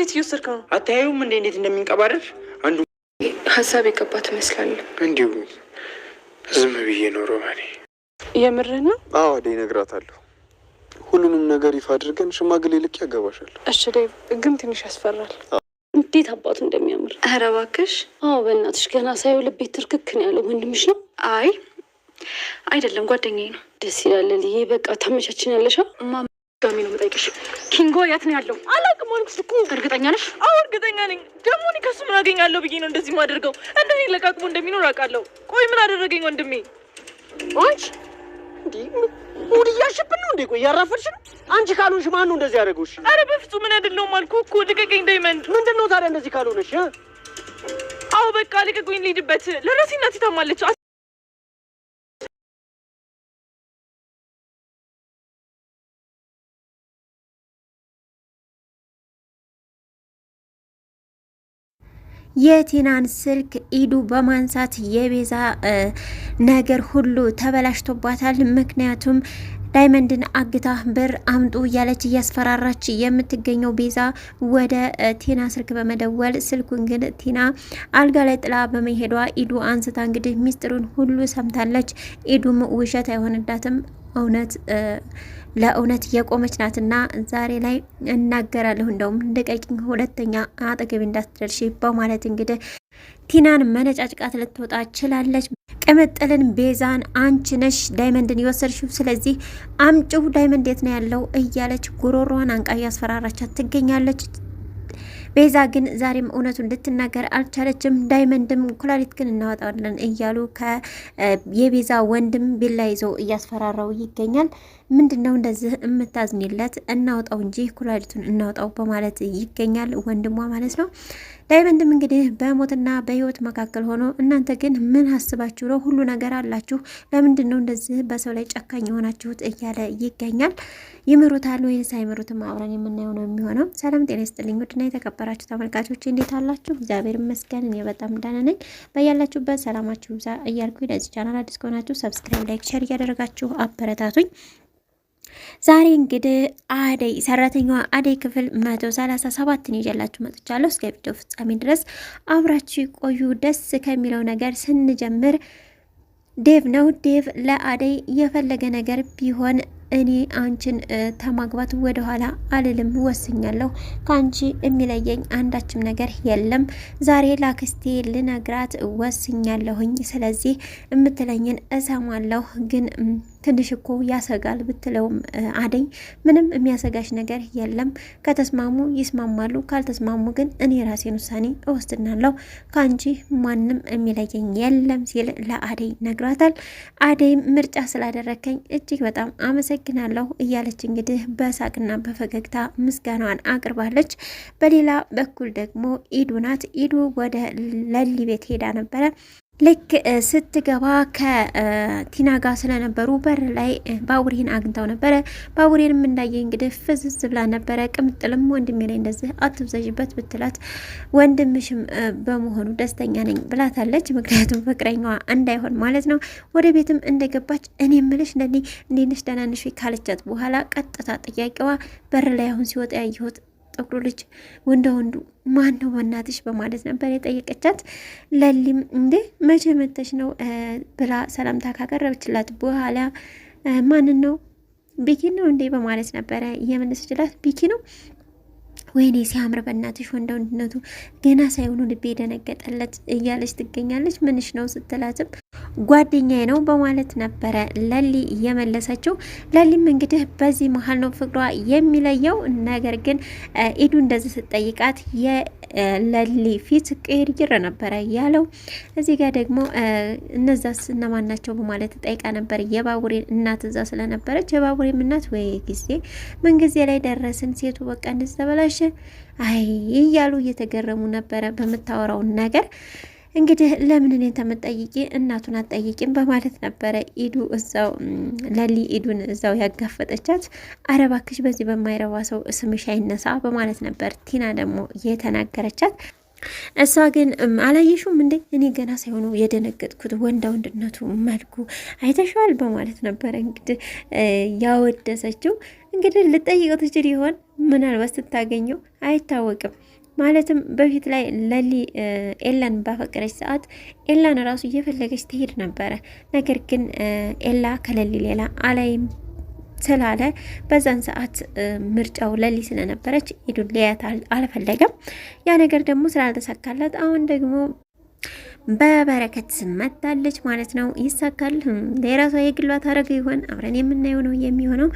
ወዴት እየወሰድከው ነው? አታዩም እንዴት እንደሚንቀባረር? አንዱ ሀሳብ የገባት ይመስላል። እንዲሁ ዝም ብዬ ኖሮ ማኔ። የምርህ ነው? አዎ አደይ እነግራታለሁ። ሁሉንም ነገር ይፋ አድርገን ሽማግሌ ልክ ያገባሻል። እሺ ዴቭ፣ ግን ትንሽ ያስፈራል። እንዴት አባቱ እንደሚያምር። ኧረ እባክሽ። አዎ በእናትሽ ገና ሳየው ልቤ ትርክክ ነው ያለው። ወንድምሽ ነው? አይ አይደለም፣ ጓደኛዬ ነው። ደስ ይላል። ልዬ በቃ ታመቻችን ያለሻ ጋሚ ነው የምጠይቅሽ። ኪንጎ የት ነው ያለው? አላውቅም አልኩሽ እኮ። እርግጠኛ ነሽ? አዎ እርግጠኛ ነኝ። ደግሞ እኔ ከሱ ምን አገኛለሁ ብዬ ነው እንደዚህ ማደርገው። እንደኔ ለቃቅሞ እንደሚኖር አውቃለሁ። ቆይ ምን አደረገኝ ወንድሜ? አንቺ እንዴ ሙድ እያልሽብን ነው እንዴ? ቆይ ያራፈልሽ ነው። አንቺ ካልሆንሽ ማን ነው እንደዚህ ያደረገውሽ? አረ በፍጹም ምን አይደለሁም አልኩህ እኮ። ልቀቀኝ ዳይመንድ። ምንድን ነው ታዲያ እንደዚህ ካልሆነሽ? አዎ በቃ ልቀቁኝ፣ ልሂድበት። ለራሴ እናቴ ታማለች። የቲናን ስልክ ኢዱ በማንሳት የቤዛ ነገር ሁሉ ተበላሽቶባታል። ምክንያቱም ዳይመንድን አግታ ብር አምጡ እያለች እያስፈራራች የምትገኘው ቤዛ ወደ ቲና ስልክ በመደወል ስልኩን ግን ቲና አልጋ ላይ ጥላ በመሄዷ ኢዱ አንስታ እንግዲህ ሚስጥሩን ሁሉ ሰምታለች። ኢዱም ውሸት አይሆንዳትም፣ እውነት ለእውነት የቆመች ናትና ዛሬ ላይ እናገራለሁ፣ እንደውም ልቀቂኝ፣ ሁለተኛ አጠገቤ እንዳትደርሺ በማለት እንግዲህ ቲናን መነጫጭቃት ልትወጣ ችላለች። ቅምጥልን ቤዛን አንቺ ነሽ ዳይመንድን የወሰድሽው፣ ስለዚህ አምጪው፣ ዳይመንድ የት ነው ያለው እያለች ጉሮሯን አንቃ እያስፈራራቻት ትገኛለች። ቤዛ ግን ዛሬም እውነቱ እንድትናገር አልቻለችም። ዳይመንድም ኩላሊት ግን እናወጣለን እያሉ የቤዛ ወንድም ቢላ ይዞ እያስፈራራው ይገኛል። ምንድነው እንደዚህ የምታዝኒለት? እናውጣው እንጂ ኩላሊቱን እናውጣው በማለት ይገኛል ወንድሟ ማለት ነው። ዳይመንድም እንግዲህ በሞትና በህይወት መካከል ሆኖ እናንተ ግን ምን አስባችሁ ነው? ሁሉ ነገር አላችሁ፣ ለምንድን ነው እንደዚህ በሰው ላይ ጨካኝ የሆናችሁት? እያለ ይገኛል። ይምሩታል ወይስ አይምሩትም? አብረን የምናየው ነው የሚሆነው። ሰላም ጤና ይስጥልኝ ውድና የተከበራችሁ ተመልካቾች እንዴት አላችሁ? እግዚአብሔር ይመስገን እኔ በጣም ደህና ነኝ። በያላችሁበት ሰላማችሁ ይብዛ እያልኩኝ ለዚህ ቻናል አዲስ ከሆናችሁ ሰብስክራይብ፣ ላይክ፣ ሼር እያደረጋችሁ አበረታቱኝ። ዛሬ እንግዲህ አደይ ሰራተኛዋ አደይ ክፍል 137ን ይዤላችሁ መጥቻለሁ። እስከ ቪዲዮ ፍጻሜ ድረስ አብራችሁ ቆዩ። ደስ ከሚለው ነገር ስንጀምር ዴቭ ነው። ዴቭ ለአደይ የፈለገ ነገር ቢሆን እኔ አንቺን ተማግባት ወደኋላ አልልም፣ ወስኛለሁ። ከአንቺ የሚለየኝ አንዳችም ነገር የለም። ዛሬ ላክስቴ ልነግራት ወስኛለሁኝ። ስለዚህ የምትለኝን እሰማለሁ። ግን ትንሽ እኮ ያሰጋል ብትለውም አደይ ምንም የሚያሰጋሽ ነገር የለም። ከተስማሙ ይስማማሉ፣ ካልተስማሙ ግን እኔ ራሴን ውሳኔ እወስድናለሁ። ከአንቺ ማንም የሚለየኝ የለም ሲል ለአደይ ነግሯታል። አደይ ምርጫ ስላደረከኝ እጅግ በጣም አመሰግናለሁ እያለች እንግዲህ በሳቅና በፈገግታ ምስጋናዋን አቅርባለች። በሌላ በኩል ደግሞ ኢዱ ናት። ኢዱ ወደ ለሊ ቤት ሄዳ ነበረ። ልክ ስትገባ ከቲና ጋር ስለነበሩ በር ላይ ባቡሬን አግኝታው ነበረ። ባቡሬንም እንዳየ እንግዲህ ፍዝዝ ብላ ነበረ። ቅምጥልም ወንድሜ ላይ እንደዚህ አትብዘዥበት ብትላት ወንድምሽም በመሆኑ ደስተኛ ነኝ ብላታለች። ምክንያቱም ፍቅረኛዋ እንዳይሆን ማለት ነው። ወደ ቤትም እንደገባች እኔ ምልሽ ለኔ እንዴት ነሽ ደህና ነሽ ካለቻት በኋላ ቀጥታ ጥያቄዋ በር ላይ አሁን ሲወጣ ያየሁት ጥቁሩ ልጅ ወንዱ ማን ነው በእናትሽ በማለት ነበር የጠየቀቻት። ለሊም እንዴ መቼ መተሽ ነው ብላ ሰላምታ ካቀረበችላት በኋላ ማንን ነው ቢኪ ነው እንዴ በማለት ነበረ የመለሰችላት። ቢኪ ነው ወይኔ ሲያምር በእናትሽ ወንድነቱ ገና ሳይሆኑ ልቤ ደነገጠለት እያለች ትገኛለች። ምንሽ ነው ስትላትም ጓደኛዬ ነው በማለት ነበረ ለሊ የመለሰችው። ለሊም እንግዲህ በዚህ መሀል ነው ፍቅሯ የሚለየው። ነገር ግን ኢዱ እንደዚህ ስትጠይቃት የለሊ ፊት ቅይር ነበረ ያለው። እዚህ ጋር ደግሞ እነዛስ እነማን ናቸው በማለት ጠይቃ ነበር። የባቡሬን እናት እዛ ስለነበረች የባቡሬም እናት ወይ ጊዜ ምን ጊዜ ላይ ደረስን ሴቱ በቃ እንደተበላሸ አይ እያሉ እየተገረሙ ነበረ በምታወራው ነገር። እንግዲህ ለምን እኔን ተመጠይቂ እናቱን አትጠይቂም በማለት ነበረ ኢዱ እዛው ለሊ ኢዱን እዛው ያጋፈጠቻት። አረባክሽ በዚህ በማይረባ ሰው ስምሽ አይነሳ በማለት ነበር ቲና ደግሞ የተናገረቻት። እሷ ግን አላየሹም እንዴ እኔ ገና ሳይሆኑ የደነገጥኩት ወንድነቱ መልኩ አይተሻል በማለት ነበረ እንግዲህ ያወደሰችው። እንግዲህ ልጠይቀው ትችል ይሆን ምናልባት ስታገኘው አይታወቅም። ማለትም በፊት ላይ ለሊ ኤላን ባፈቀረች ሰዓት ኤላን ራሱ እየፈለገች ትሄድ ነበረ። ነገር ግን ኤላ ከለሊ ሌላ አላይም ስላለ በዛን ሰዓት ምርጫው ለሊ ስለነበረች ኢዱን ሊያት አልፈለገም። ያ ነገር ደግሞ ስላልተሳካላት አሁን ደግሞ በበረከት መታለች ማለት ነው። ይሳካል። የራሷ የግሏ ታረገ ይሆን? አብረን የምናየው ነው የሚሆነው።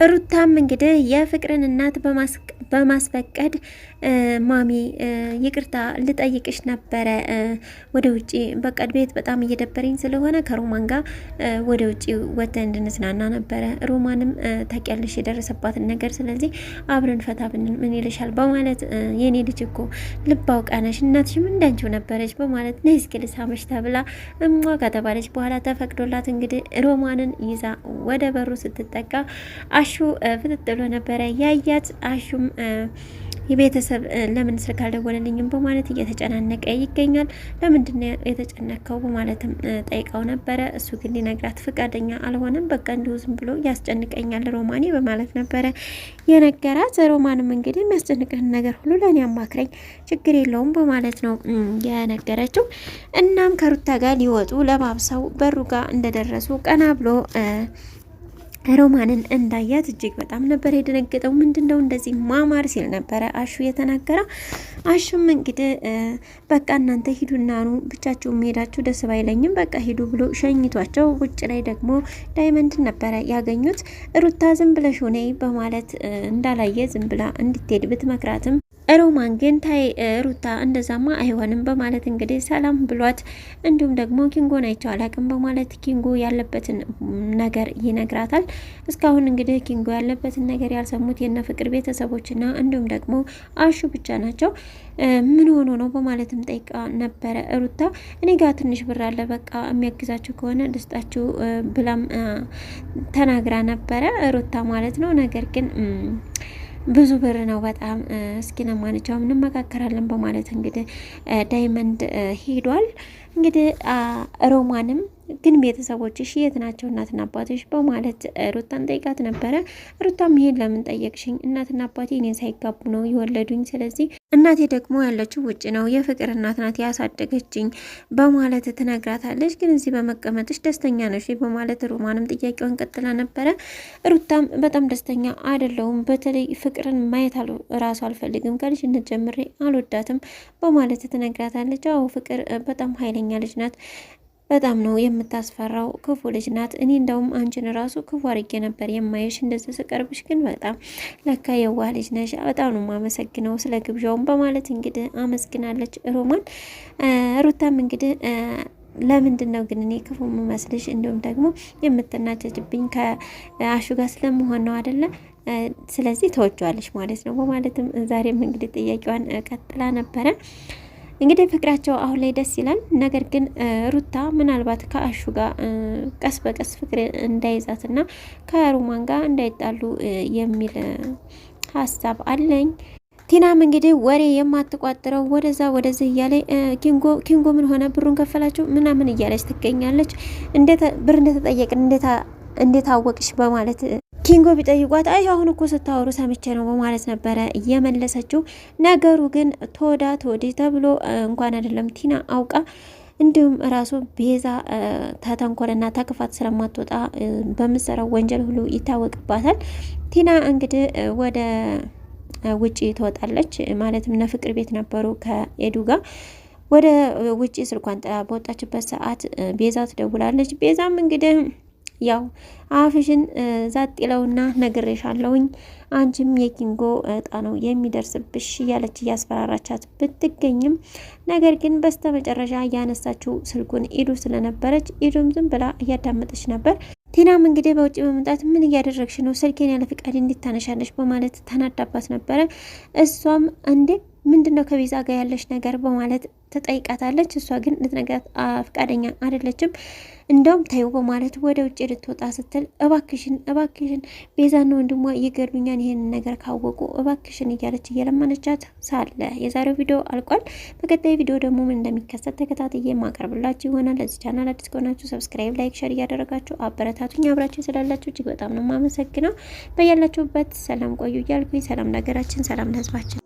ሩታም እንግዲህ የፍቅርን እናት በማስፈቀድ ማሚ ይቅርታ ልጠይቅሽ ነበረ ወደ ውጪ በቃ ቤት በጣም እየደበረኝ ስለሆነ ከሮማን ጋር ወደ ውጪ ወጥተን እንድንዝናና ነበረ። ሮማንም ታውቂያለሽ የደረሰባትን ነገር፣ ስለዚህ አብረን ፈታ ብንል ምን ይልሻል? በማለት የኔ ልጅ እኮ ልብ አውቃነሽ እናትሽም እንዳንቺው ነበረች በማለት ነይ እስኪ ልሳምሽ ተብላ እሟ ከተባለች በኋላ ተፈቅዶላት እንግዲህ ሮማንን ይዛ ወደ በሩ ስትጠጋ አሹ ፍጥጥ ብሎ ነበረ ያያት። አሹም የቤተሰብ ለምን ስልክ አልደወለልኝም በማለት እየተጨናነቀ ይገኛል። ለምንድን ነው የተጨነቀው በማለትም ጠይቀው ነበረ። እሱ ግን ሊነግራት ፈቃደኛ አልሆነም። በቃ እንዲሁ ዝም ብሎ ያስጨንቀኛል ሮማኔ በማለት ነበረ የነገራት። ሮማንም እንግዲህ የሚያስጨንቅህን ነገር ሁሉ ለእኔ አማክረኝ ችግር የለውም በማለት ነው የነገረችው። እናም ከሩታ ጋር ሊወጡ ለባብሰው በሩ ጋር እንደደረሱ ቀና ብሎ ሮማንን እንዳያት እጅግ በጣም ነበር የደነገጠው። ምንድነው እንደዚህ ማማር ሲል ነበረ አሹ የተናገረው። አሹም እንግዲህ በቃ እናንተ ሂዱና ኑ ብቻችሁን መሄዳችሁ ደስ ባይለኝም በቃ ሂዱ ብሎ ሸኝቷቸው ውጭ ላይ ደግሞ ዳይመንድን ነበረ ያገኙት። ሩታ ዝም ብለሽ ሆነ በማለት እንዳላየ ዝም ብላ እንድትሄድ ብትመክራትም ሮማን ግን ታይ ሩታ እንደዛማ አይሆንም በማለት እንግዲህ ሰላም ብሏት፣ እንዲሁም ደግሞ ኪንጎን አይቼው አላቅም በማለት ኪንጎ ያለበትን ነገር ይነግራታል። እስካሁን እንግዲህ ኪንጎ ያለበትን ነገር ያልሰሙት የነ ፍቅር ቤተሰቦችና እንዲሁም ደግሞ አሹ ብቻ ናቸው። ምን ሆኖ ነው በማለትም ጠይቃ ነበረ ሩታ። እኔ ጋር ትንሽ ብር አለ በቃ የሚያግዛችሁ ከሆነ ልስጣችሁ ብላም ተናግራ ነበረ ሩታ ማለት ነው። ነገር ግን ብዙ ብር ነው በጣም እስኪ ለማንኛውም እንመካከራለን በማለት እንግዲህ ዳይመንድ ሄዷል። እንግዲህ ሮማንም ግን ቤተሰቦችሽ የት ናቸው እናትና አባትሽ በማለት ሩታን ጠይቃት ነበረ። ሩታም ይሄን ለምን ጠየቅሽኝ? እናትና አባቴ እኔን ሳይጋቡ ነው የወለዱኝ። ስለዚህ እናቴ ደግሞ ያለችው ውጭ ነው፣ የፍቅር እናት ናት ያሳደገችኝ በማለት ትነግራታለች። ግን እዚህ በመቀመጥሽ ደስተኛ ነሽ በማለት ሮማንም ጥያቄውን ቀጥላ ነበረ። ሩታም በጣም ደስተኛ አይደለሁም፣ በተለይ ፍቅርን ማየት ራሱ አልፈልግም፣ ከልጅነት ጀምሬ አልወዳትም በማለት ትነግራታለች። አዎ ፍቅር በጣም ኃይለኛ ልጅ ናት፣ በጣም ነው የምታስፈራው፣ ክፉ ልጅ ናት። እኔ እንደውም አንቺን ራሱ ክፉ አድርጌ ነበር የማየሽ፣ እንደዚህ ስቀርብሽ ግን በጣም ለካ የዋህ ልጅ ነሽ፣ በጣም ነው የማመሰግነው ስለ ግብዣውን በማለት እንግዲህ አመስግናለች ሮማን። ሩታም እንግዲህ ለምንድን ነው ግን እኔ ክፉ የምመስልሽ? እንዲሁም ደግሞ የምትናጀጅብኝ ከአሹ ጋር ስለመሆን ነው አይደለ? ስለዚህ ተወጇለሽ ማለት ነው በማለትም ዛሬም እንግዲህ ጥያቄዋን ቀጥላ ነበረ። እንግዲህ ፍቅራቸው አሁን ላይ ደስ ይላል። ነገር ግን ሩታ ምናልባት ከአሹ ጋር ቀስ በቀስ ፍቅር እንዳይዛትና ከሮማን ጋር እንዳይጣሉ የሚል ሀሳብ አለኝ። ቲናም እንግዲህ ወሬ የማትቋጥረው ወደዛ ወደዚህ እያለ ኪንጎ ምን ሆነ ብሩን ከፈላችሁ ምናምን እያለች ትገኛለች። ብር እንደተጠየቅን እንዴት አወቅሽ በማለት ኪንጎ ቢጠይቋት አይ አሁን እኮ ስታወሩ ሰምቼ ነው በማለት ነበረ እየመለሰችው። ነገሩ ግን ተወዳ ተወዲ ተብሎ እንኳን አይደለም ቲና አውቃ እንዲሁም ራሱ ቤዛ ተተንኮልና ተክፋት ስለማትወጣ በምትሰራው ወንጀል ሁሉ ይታወቅባታል። ቲና እንግዲህ ወደ ውጪ ትወጣለች። ማለትም ነፍቅር ቤት ነበሩ ከኤዱ ጋር። ወደ ውጪ ስልኳን ጥላ በወጣችበት ሰዓት ቤዛ ትደውላለች። ቤዛም እንግዲህ ያው አፍሽን ዛጥ ይለውና ነግሬሻለሁኝ አንቺም የኪንጎ እጣ ነው የሚደርስብሽ እያለች እያስፈራራቻት ብትገኝም ነገር ግን በስተመጨረሻ ያነሳችው ስልኩን ኢዱ ስለነበረች ኢዱም ዝም ብላ እያዳመጠች ነበር። ቲናም እንግዲህ በውጭ በመምጣት ምን እያደረግሽ ነው? ስልኬን ያለ ፍቃድ እንዲታነሻለሽ በማለት ተናዳባት ነበረ። እሷም እንዴ ምንድነው ከቤዛ ጋር ያለሽ ነገር በማለት ትጠይቃታለች። እሷ ግን ልትነግራት ፈቃደኛ አይደለችም። እንደውም ታዩ በማለት ወደ ውጭ ልትወጣ ስትል እባክሽን ቤዛና ወንድሟ ይገሉኛል ይሄንን ነገር ካወቁ እባክሽን እያለች እየለመነቻት ሳለ የዛሬው ቪዲዮ አልቋል። በቀጣይ ቪዲዮ ደግሞ ምን እንደሚከሰት ተከታትዬ ማቀርብላችሁ ይሆናል። ለዚህ ቻናል አዲስ ከሆናችሁ ሰብስክራይብ፣ ላይክ፣ ሼር እያደረጋችሁ አበረታቱኝ። አብራችሁ ስላላችሁ እጅግ በጣም ነው የማመሰግነው። በያላችሁበት ሰላም ቆዩ እያልኩኝ ሰላም ለሀገራችን፣ ሰላም ለሕዝባችን።